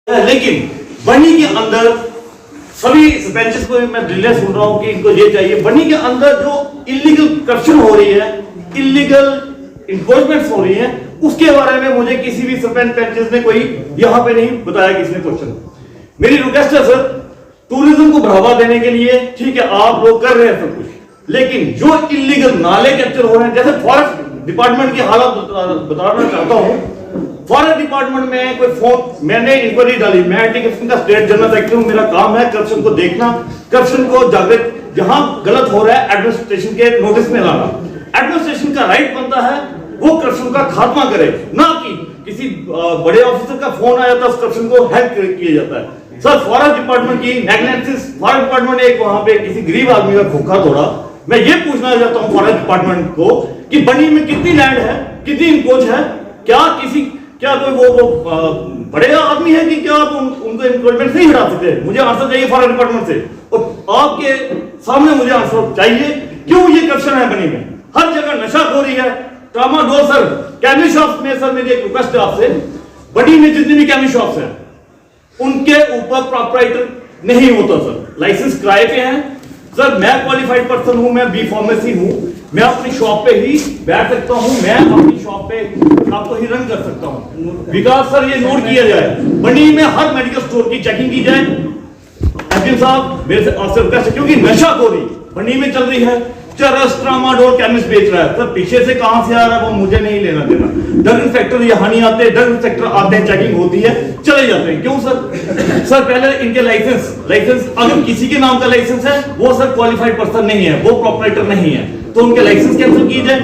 लेकिन बनी के अंदर सभी सरपंचेस को मैं दिल्ली सुन रहा हूं कि इनको ये चाहिए, बनी के अंदर जो इलीगल करप्शन हो रही है, इलीगल इन्फोर्समेंट हो रही है, उसके बारे में मुझे किसी भी सरपंच ने कोई यहां पे नहीं बताया किसी ने क्वेश्चन। मेरी रिक्वेस्ट है सर, टूरिज्म को बढ़ावा देने के लिए ठीक है आप लोग कर रहे हैं सब कुछ, लेकिन जो इलीगल नाले कैप्चर हो रहे हैं, जैसे फॉरेस्ट डिपार्टमेंट की हालत बताना चाहता हूं। फॉरेस्ट डिपार्टमेंट में कोई फोन, मैंने इंक्वायरी डाली, मैं एंटी-करप्शन का स्टेट जनरल सेक्रेटरी हूं, मेरा काम है करप्शन को देखना, करप्शन को जागृत, जहां गलत हो रहा है एडमिनिस्ट्रेशन के नोटिस में लाना। एडमिनिस्ट्रेशन का राइट बनता है वो करप्शन का खात्मा करे, ना कि किसी बड़े ऑफिसर का फोन आया था उस करप्शन को हैक किया जाता है। सर फॉरेस्ट डिपार्टमेंट की नेग्लिजेंस, फॉरेस्ट डिपार्टमेंट ने एक वहां पे किसी गरीब आदमी का खोखा तोड़ा। मैं ये पूछना चाहता हूं फॉरेस्ट डिपार्टमेंट को कि बनी में कितनी लैंड है, कितनी इंकोच है, क्या कोई वो बड़े आदमी है कि क्या आप उनको इंक्रोचमेंट नहीं हटा सकते? मुझे आंसर चाहिए फॉरेस्ट डिपार्टमेंट से, और आपके सामने मुझे आंसर चाहिए क्यों ये करप्शन है बनी में। हर जगह नशाखोरी है, ट्रामाडोल। सर कैमी शॉप्स में, सर मेरी एक रिक्वेस्ट है आपसे, बनी में जितनी भी कैमी शॉप्स हैं उनके ऊपर प्रोप्राइटर नहीं होता सर, लाइसेंस किराए पे हैं। सर मैं क्वालिफाइड पर्सन हूं, मैं बी फार्मेसी हूं, मैं अपनी शॉप पे ही बैठ सकता हूं, मैं अपनी शॉप पे आपको ही रन कर सकता हूं। विकास सर ये नोट किया जाए, बनी में हर मेडिकल स्टोर की चेकिंग की जाए। एसडीएम साहब मेरे से आपसे रिक्वेस्ट है, क्योंकि नशाखोरी बनी में चल रही है, चरस ट्रामाडोल केमिस्ट बेच रहा है। सर पीछे से कहां से आ रहा है वो मुझे नहीं लेना देना। ड्रग इंस्पेक्टर यहाँ नहीं आते, ड्रग इंस्पेक्टर आते हैं, चेकिंग होती है, चले जाते हैं। क्यों सर? सर पहले इनके लाइसेंस अगर किसी के नाम का लाइसेंस है वो सर क्वालिफाइड पर्सन नहीं है, वो प्रोपराइटर नहीं है, तो उनके लाइसेंस कैंसिल किए जाए।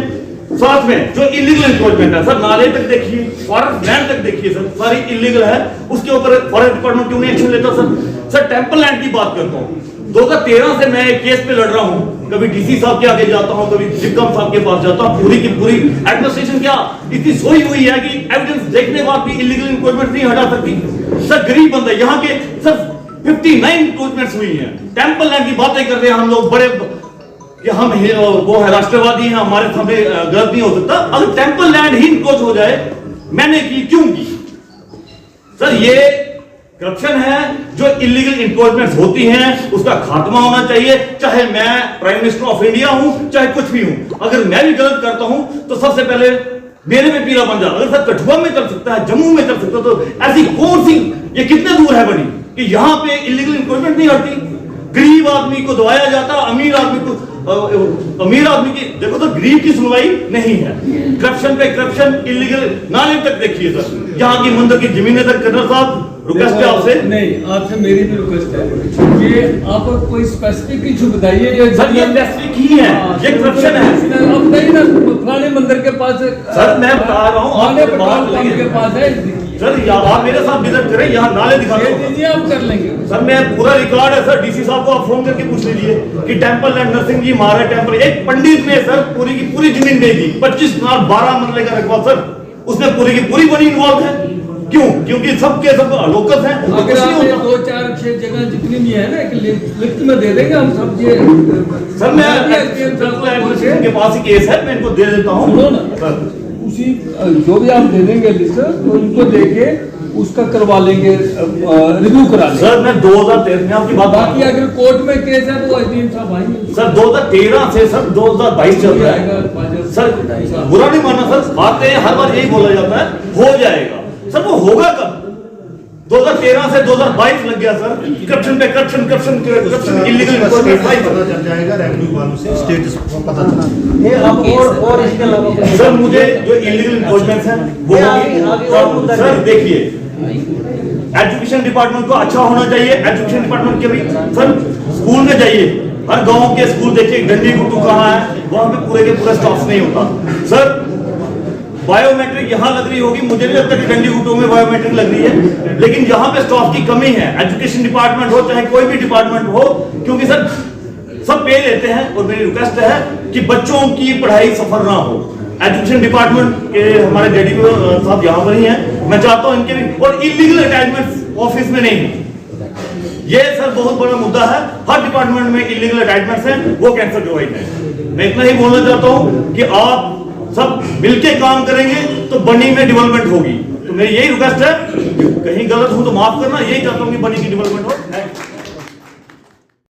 साथ में जो इलीगल इंक्रोचमेंट है सर, नाले तक देखिए, फॉरेस्ट लैंड तक देखिए सर, सारी इलीगल है, उसके ऊपर फॉरेस्ट डिपार्टमेंट क्यों नहीं एक्शन लेता सर? सर टेंपल लैंड की बात करता हूँ, 2013 से मैं एक केस पे लड़ रहा हूँ, कभी डीसी साहब के आगे जाता हूँ, कभी जिक्कम साहब के पास जाता हूँ, पूरी की पूरी एडमिनिस्ट्रेशन क्या इतनी सोई हुई है कि एविडेंस देखने के बाद भी इलीगल इंक्रोचमेंट नहीं हटा सकती। सर गरीब बंदा यहाँ के सर 59 इंक्रोचमेंट्स हुई हैं। टेंपल लैंड की बातें कर रहे हैं हम लोग, बड़े कि हम वो है राष्ट्रवादी हैं, हमारे सामने गलत नहीं हो सकता। अगर टेंपल लैंड ही इंक्रोच हो जाए, मैंने की क्यों की? सर ये करप्शन है, जो इलीगल इंक्रोचमेंट्स होती हैं उसका खात्मा होना चाहिए, चाहे मैं प्राइम मिनिस्टर ऑफ इंडिया हूं, चाहे कुछ भी हूं। अगर मैं भी गलत करता हूं तो सबसे पहले मेरे में पीला बन जाता। अगर सर कठुआ में कर सकता है, जम्मू में कर सकता है, तो ऐसी कौन सी, ये कितने दूर है बनी कि यहां पे इलीगल इंक्रोचमेंट नहीं हटती? गरीब आदमी को दबाया जाता, अमीर आदमी की देखो तो गरीब की सुनवाई नहीं है। करप्शन पे करप्शन, इलीगल नाले तक देखिए सर, यहाँ की मंदिर की जमीनें तक। कर्नल साहब रिक्वेस्ट है आपसे, नहीं आपसे मेरी भी रिक्वेस्ट है कि आप कोई स्पेसिफिक इशू बताइए। ये स्पेसिफिक ही है, ये करप्शन है। अब नहीं ना पुराने मंदिर के पास सर मैं बता रहा हूँ आपके पास है सर, आप मेरे साथ विजिट करें, यहाँ नाले दिखा दीजिए, आप कर लेंगे सर। मैं पूरा रिकॉर्ड है सर, डीसी साहब को आप फोन करके पूछ लीजिए कि टेंपल लैंड नरसिंह जी महाराज टेंपल, एक पंडित ने सर पूरी की पूरी जमीन दे दी, 25 कनाल 12 मरले का रकबा सर, उसमें पूरी की पूरी बनी इन्वॉल्व है। क्यों? क्योंकि सबके सब लोकल हैं। अगर आप 2-4-6 जगह जितनी भी है ना लिस्ट में दे देंगे हम सब। ये सर मैं एडमिनिस्ट्रेशन के पास ही केस है, मैं इनको दे देता हूँ सर। उसी जो भी आप दे देंगे लिस्ट, तो उनको देके उसका करवा लेंगे, रिव्यू करा लेंगे सर। मैं 2013 में आपकी बात, बाकी अगर कोर्ट में केस है तो एसडीएम साहब आएंगे सर। 2013 से सर 2022 चल रहा है सर, बुरा नहीं मानना सर, बातें हर बार यही बोला जाता है हो जाएगा सर, वो होगा कब? 2013 से 2022 लग गया सर, करप्शन पे करप्शन, इलीगल इंक्रोचमेंट पता चल जाएगा, रेवेन्यू वालों से स्टेटस पता चला। ये अब और इसके अलावा सर मुझे जो इलीगल इंक्रोचमेंट्स हैं वो सर देखिए, एजुकेशन डिपार्टमेंट को अच्छा होना चाहिए। एजुकेशन डिपार्टमेंट के भी सर स्कूल में जाइए, हर गांव के स्कूल देखिए, डंडी गुट्टू कहाँ है, वहां पे पूरे के पूरा स्टाफ नहीं होता सर। बायोमेट्रिक यहाँ लग रही होगी, मुझे नहीं लगता कि डंडी गुट्टू में बायोमेट्रिक लग रही है, लेकिन यहाँ पे स्टाफ की कमी है। एजुकेशन डिपार्टमेंट हो चाहे कोई भी डिपार्टमेंट हो, क्योंकि सर सब पे लेते हैं, और मेरी रिक्वेस्ट है कि बच्चों की पढ़ाई सफर ना हो। एजुकेशन डिपार्टमेंट के हमारे डैडी साहब यहाँ पर ही हैं, मैं चाहता हूँ इनके भी, और इलीगल अटैचमेंट ऑफिस में नहीं, ये सर बहुत बड़ा मुद्दा है। हर डिपार्टमेंट में इलीगल अटैचमेंट्स हैं, वो कैंसर डिवाइड है। मैं इतना ही बोलना चाहता हूँ कि आप सब मिलके काम करेंगे तो बनी में डेवलपमेंट होगी। तो तो मेरी यही रिक्वेस्ट है कि कहीं गलत हूं तो माफ करना, यही चाहता हूं कि बनी की डेवलपमेंट हो।